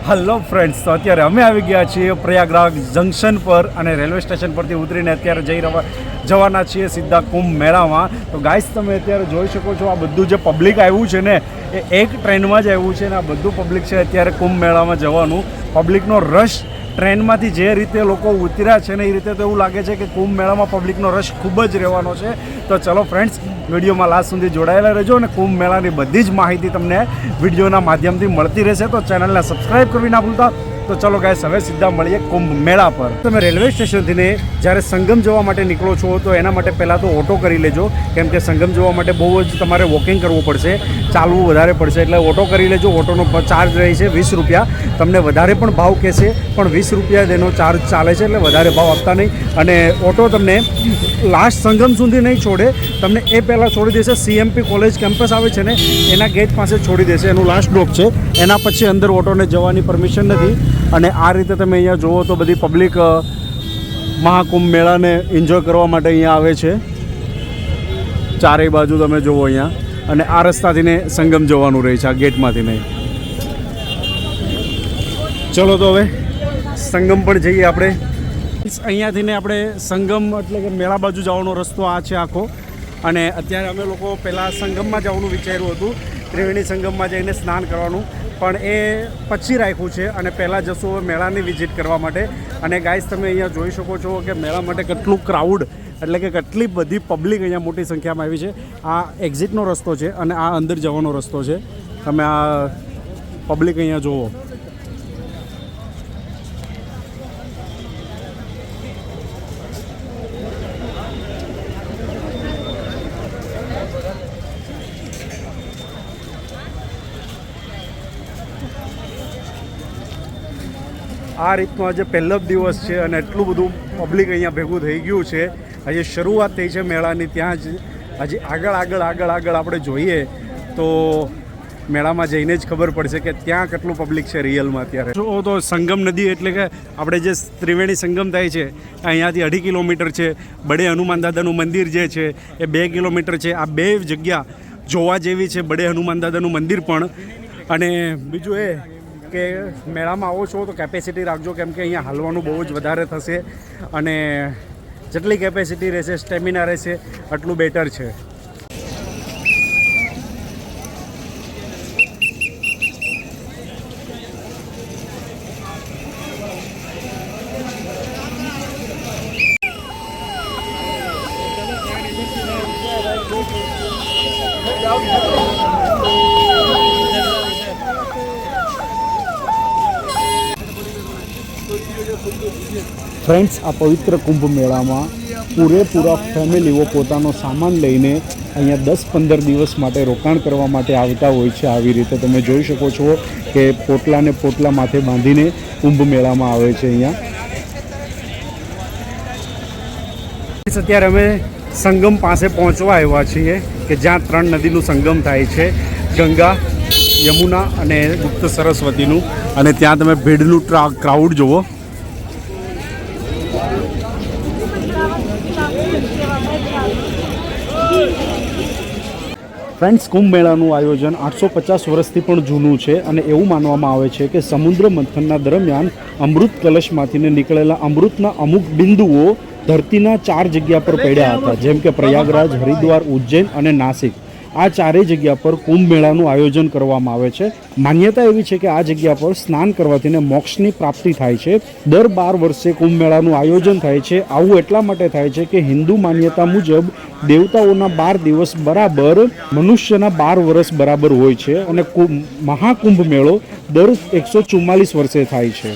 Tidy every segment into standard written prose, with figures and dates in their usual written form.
Hello friends, તો અત્યારે અમે આવી ગયા છીએ પ્રયાગરાજ જંકશન પર અને રેલવે સ્ટેશન પરથી ઉતરીને અત્યારે જવાના છીએ સીધા કુંભ મેળામાં. તો ગાઈસ, તમે અત્યારે જોઈ શકો છો આ બધું જે પબ્લિક આવ્યું છે ને એ એક ટ્રેનમાં જ આવ્યું છે ને આ બધું પબ્લિક છે અત્યારે કુંભ મેળામાં જવાનું. પબ્લિકનો રશ ટ્રેનમાંથી જે રીતે લોકો ઉતર્યા છે ને એ રીતે તો એવું લાગે છે કે કુંભ મેળામાં પબ્લિકનો રશ ખૂબ જ રહેવાનો છે. તો ચલો ફ્રેન્ડ્સ, વિડીયોમાં લાસ્ટ સુધી જોડાયેલા રહેજો અને કુંભ મેળાની બધી જ માહિતી તમને વિડીયોના માધ્યમથી મળતી રહેશે. તો ચેનલને સબસ્ક્રાઈબ કરવી ના ભૂલતા. તો ચલો ગાઈસ, હવે સીધા મળીએ કુંભ મેળા પર. તમે રેલવે સ્ટેશનથી જ્યારે સંગમ જવા માટે નીકળો છો તો એના માટે પહેલાં તો ઓટો કરી લેજો, કેમ કે સંગમ જવા માટે બહુ જ તમારે વોકિંગ કરવું પડશે, ચાલવું વધારે પડશે, એટલે ઓટો કરી લેજો. ઓટોનો ચાર્જ રહે છે 20 રૂપિયા. તમને વધારે પણ ભાવ કહેશે પણ 20 રૂપિયા તેનો ચાર્જ ચાલે છે, એટલે વધારે ભાવ આપતા નહીં. અને ઓટો તમને લાસ્ટ સંગમ સુધી નહીં છોડે, તમને એ પહેલાં છોડી દેશે. CMP કોલેજ કેમ્પસ આવે છે ને એના ગેટ પાસે છોડી દેશે, એનું લાસ્ટ સ્ટોપ છે. એના પછી અંદર ઓટોને જવાની પરમિશન નથી. અને આ રીતે તમે અહીંયા જુઓ તો બધી પબ્લિક મહાકુંભ મેળાને એન્જોય કરવા માટે અહીંયા આવે છે. ચારેય બાજુ તમે જુઓ અહીંયા. અને આ રસ્તાથી ને સંગમ જવાનું રહે છે, આ ગેટમાંથી નહીં. ચલો તો હવે સંગમ પણ જઈએ આપણે. અહીંયાથી ને આપણે સંગમ એટલે કે મેળા બાજુ જવાનો રસ્તો આ છે આખો. અને અત્યારે અમે લોકો પહેલાં સંગમમાં જવાનું વિચાર્યું હતું, ત્રિવેણી સંગમમાં જઈને સ્નાન કરવાનું, પણ એ પછી રાખ્યું છે. અને પહેલાં જશું મેળાની વિઝિટ કરવા માટે. અને ગાઈસ, તમે અહીંયા જોઈ શકો છો કે મેળા માટે કેટલું ક્રાઉડ, એટલે કે કેટલી બધી પબ્લિક અહીંયા મોટી સંખ્યામાં આવી છે. આ એક્ઝિટનો રસ્તો છે અને આ અંદર જવાનો રસ્તો છે. તમે આ પબ્લિક અહીંયા જુઓ. આ રીતનો આજે પહેલો જ દિવસ છે અને એટલું બધું પબ્લિક અહીંયા ભેગું થઈ ગયું છે. હજી શરૂઆત થઈ છે મેળાની. ત્યાં જ હજી આગળ આપણે જોઈએ તો મેળામાં જઈને જ ખબર પડશે કે ત્યાં કેટલું પબ્લિક છે રિયલમાં. અત્યારે જો તો સંગમ નદી એટલે કે આપણે જે ત્રિવેણી સંગમ થાય છે અહીંયાથી 2.5 કિલોમીટર છે. બડે હનુમાન દાદાનું મંદિર જે છે એ 2 કિલોમીટર છે. આ બે જગ્યા જોવા જેવી છે, બડે હનુમાન દાદાનું મંદિર પણ. અને બીજું એ કે મેળામાં આવો છો તો કેપેસિટી રાખજો, કેમ કે અહીંયા હાલવાનું બહુ જ વધારે થશે. અને જેટલી કેપેસિટી રહેશે, સ્ટેમિના રહેશે, એટલું બેટર છે. ફ્રેન્ડ્સ, આ પવિત્ર કુંભ મેળામાં પૂરેપૂરા ફેમિલીઓ પોતાનો સામાન લઈને અહીંયા 10-15 દિવસ માટે રોકાણ કરવા માટે આવતા હોય છે. આવી રીતે તમે જોઈ શકો છો કે પોટલાને પોટલા માથે બાંધીને કુંભ મેળામાં આવે છે અહીંયા. અત્યારે અમે સંગમ પાસે પહોંચવા આવ્યા છીએ કે જ્યાં 3 નદીનું સંગમ થાય છે, ગંગા, યમુના અને ગુપ્ત સરસ્વતીનું. અને ત્યાં તમે ભીડનું ક્રાઉડ જુઓ. ફ્રેન્ડ્સ, કુંભ મેળાનું આયોજન 850 વર્ષથી પણ જૂનું છે. અને એવું માનવામાં આવે છે કે સમુદ્ર મંથનના દરમિયાન અમૃત કલશમાંથી નીકળેલા અમૃતના અમુક બિંદુઓ ધરતીના 4 જગ્યા પર પડ્યા હતા, જેમ કે પ્રયાગરાજ, હરિદ્વાર, ઉજ્જૈન અને નાસિક. આ ચારેય જગ્યા પર કુંભ મેળાનું આયોજન કરવામાં આવે છે. માન્યતા એવી છે કે આ જગ્યા પર સ્નાન કરવાથી મોક્ષની પ્રાપ્તિ થાય છે. દર 12 વર્ષે કુંભ મેળાનું આયોજન થાય છે. આવું એટલા માટે થાય છે કે હિન્દુ માન્યતા મુજબ દેવતાઓના 12 દિવસ બરાબર મનુષ્યના 12 વર્ષ બરાબર હોય છે. અને મહાકુંભ મેળો દર 144 વર્ષે થાય છે.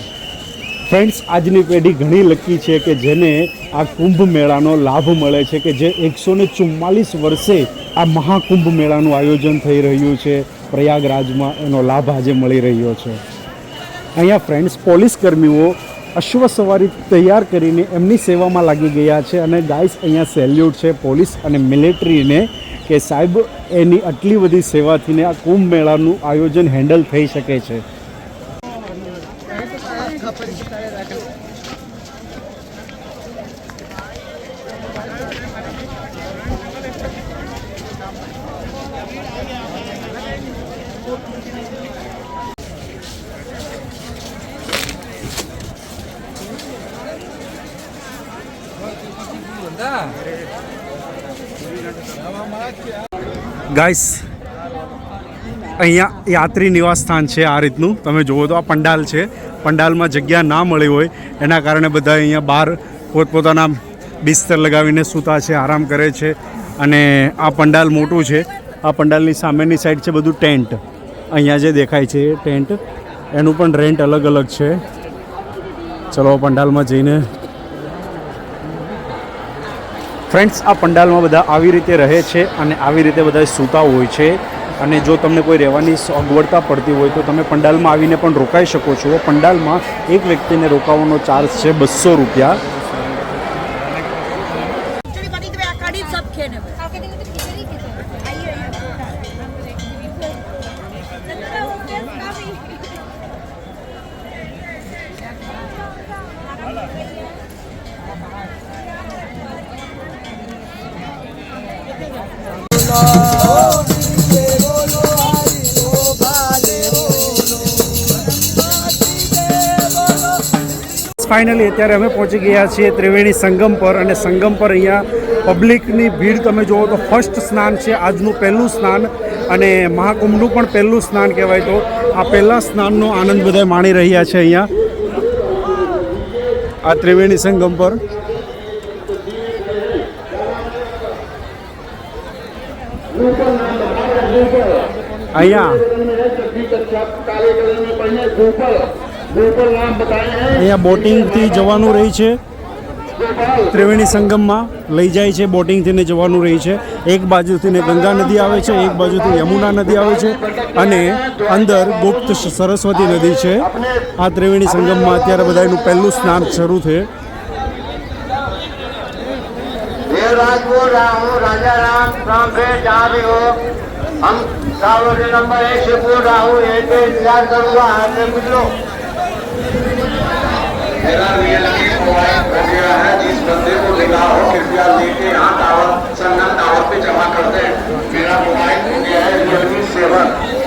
ફ્રેન્ડ્સ, આજની પેઢી ઘણી લકી છે કે જેને આ કુંભ મેળાનો લાભ મળે છે, કે જે 144 વર્ષે આ મહાકુંભ મેળાનું આયોજન થઈ રહ્યું છે પ્રયાગરાજમાં. એનો લાભ આજે મળી રહ્યો છે. અહીંયા ફ્રેન્ડ્સ, પોલીસ કર્મીઓ અશ્વ સવારી તૈયાર કરીને એમની સેવામાં લાગી ગયા છે. અને ગાઈસ, અહીંયા સેલ્યુટ છે પોલીસ અને મિલિટરીને કે સાહેબ એની આટલી બધી સેવાથીને આ કુંભ મેળાનું આયોજન હેન્ડલ થઈ શકે છે. ગાઈસ અહીંયા યાત્રી નિવાસ સ્થાન છે આ રીતનું તમે જુઓ તો આ પંડાલ છે પંડાલમાં જગ્યા ના મળી હોય એના કારણે બધા અહીંયા બહાર પોતપોતાના બિસ્તર લગાવીને સૂતા છે આરામ કરે છે અને આ પંડાલ મોટું છે આ પંડાલની સામેની સાઈડ છે બધું ટેન્ટ અહીંયા જે દેખાય છે એ ટેન્ટ એનું પણ રેન્ટ અલગ અલગ છે ચલો પંડાલમાં જઈને ફ્રેન્ડ્સ આ પંડાલમાં બધા આવી રીતે રહે છે અને આવી રીતે બધા સૂતા હોય છે અને જો તમને કોઈ રહેવાની અગવડતા પડતી હોય તો તમે પંડાલમાં આવીને પણ રોકાઈ શકો છો પંડાલમાં એક વ્યક્તિને રોકાવાનો ચાર્જ છે 200 રૂપિયા ફાઇનલી અત્યારે અમે પહોંચી ગયા છીએ ત્રિવેણી સંગમ પર અને સંગમ પર અહીંયા પબ્લિકની ભીડ તમે જુઓ તો ફર્સ્ટ સ્નાન છે આજનું પહેલું સ્નાન અને મહાકુંભનું પણ પહેલું સ્નાન કહેવાય તો આ પહેલાં સ્નાનનો આનંદ બધા માણી રહ્યા છે અહીંયા આ ત્રિવેણી સંગમ પર અહીંયા બોટિંગથી જવાનું રહી છે ત્રિવેણી સંગમમાં લઈ જાય છે બોટિંગથી જવાનું રહી છે એક બાજુથી ગંગા નદી આવે છે એક બાજુથી યમુના નદી આવે છે અને અંદર ગુપ્ત સરસ્વતી નદી છે આ ત્રિવેણી સંગમમાં અત્યારે બધાનું પહેલું સ્નાન શરૂ છે हम सावरने नंबर 1 से बोल रहा हूँ यहीं पे इंतजार करूंगा आने कुछ लोग मेरा रियल मोबाइल कर दिया है जिस बंदे को लिखा हो कृपया लेके यहाँ टावर संगम टावर पे जमा कर दें मेरा मोबाइल हो गया है Realme 7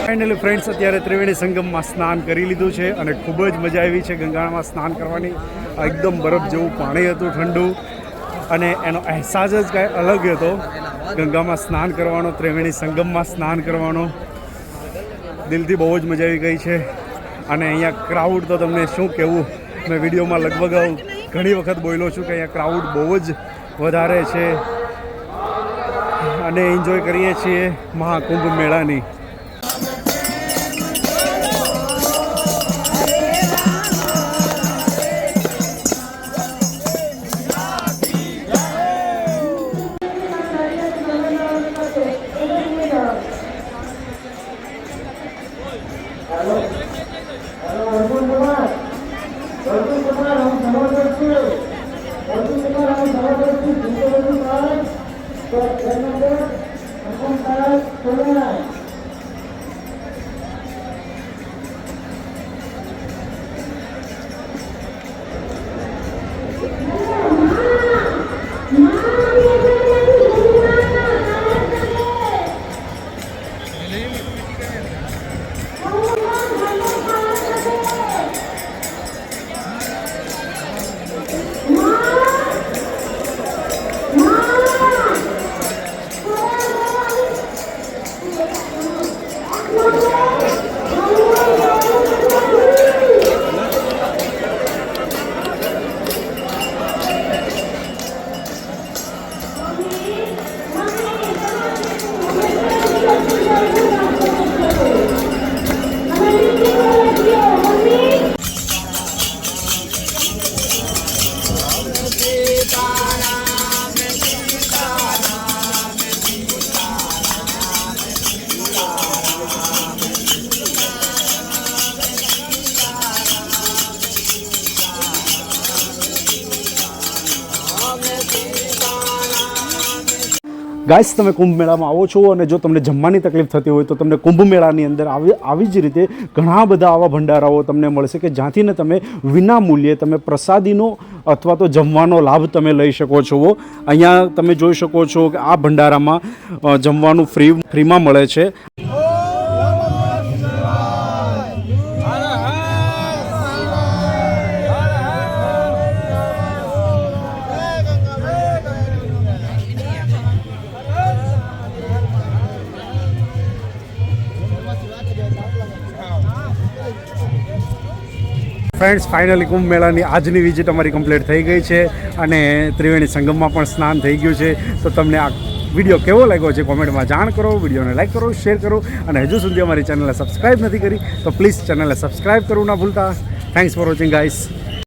ફાઇનલી ફ્રેન્ડ્સ અત્યારે ત્રિવેણી સંગમમાં સ્નાન કરી લીધું છે અને ખૂબ જ મજા આવી છે ગંગામાં સ્નાન કરવાની એકદમ બરફ જેવું પાણી હતું ઠંડુ અને એનો અહેસાસ જ કાંઈ અલગ હતો ગંગામાં સ્નાન કરવાનો ત્રિવેણી સંગમમાં સ્નાન કરવાનો દિલથી બહુ જ મજા આવી ગઈ છે અને અહીંયા ક્રાઉડ તો તમને શું કહેવું મેં વિડીયોમાં લગભગ ઘણી વખત બોલ્યો છું કે અહીંયા ક્રાઉડ બહુ જ વધારે છે અને એન્જોય કરીએ છીએ મહાકુંભ મેળાની ગાઈસ તમે કુંભ મેળામાં આવો છો અને જો તમને જમવાની તકલીફ થતી હોય તો તમને કુંભ મેળાની અંદર આવી જ રીતે ઘણા બધા આવા ભંડારાઓ તમને મળશે કે જ્યાંથી ને તમે વિના મૂલ્યે તમે પ્રસાદીનો અથવા તો જમવાનો લાભ તમે લઈ શકો છો. અહીંયા તમે જોઈ શકો છો કે આ ભંડારામાં જમવાનું ફ્રીમાં મળે છે. ફ્રેન્ડ્સ ફાઇનલી કુંભ મેળાની આજની વિઝિટ અમારી કમ્પ્લીટ થઈ ગઈ છે અને ત્રિવેણી સંગમમાં પણ સ્નાન થઈ ગયું છે. તો તમને આ વિડીયો કેવો લાગ્યો છે કોમેન્ટમાં જાણ કરો, વિડીયોને લાઈક કરો, શેર કરો અને હજુ સુધી અમારી ચેનલને સબસ્ક્રાઈબ નથી કરી તો પ્લીઝ ચેનલને સબસ્ક્રાઈબ કરવું ના ભૂલતા. Thanks for watching guys.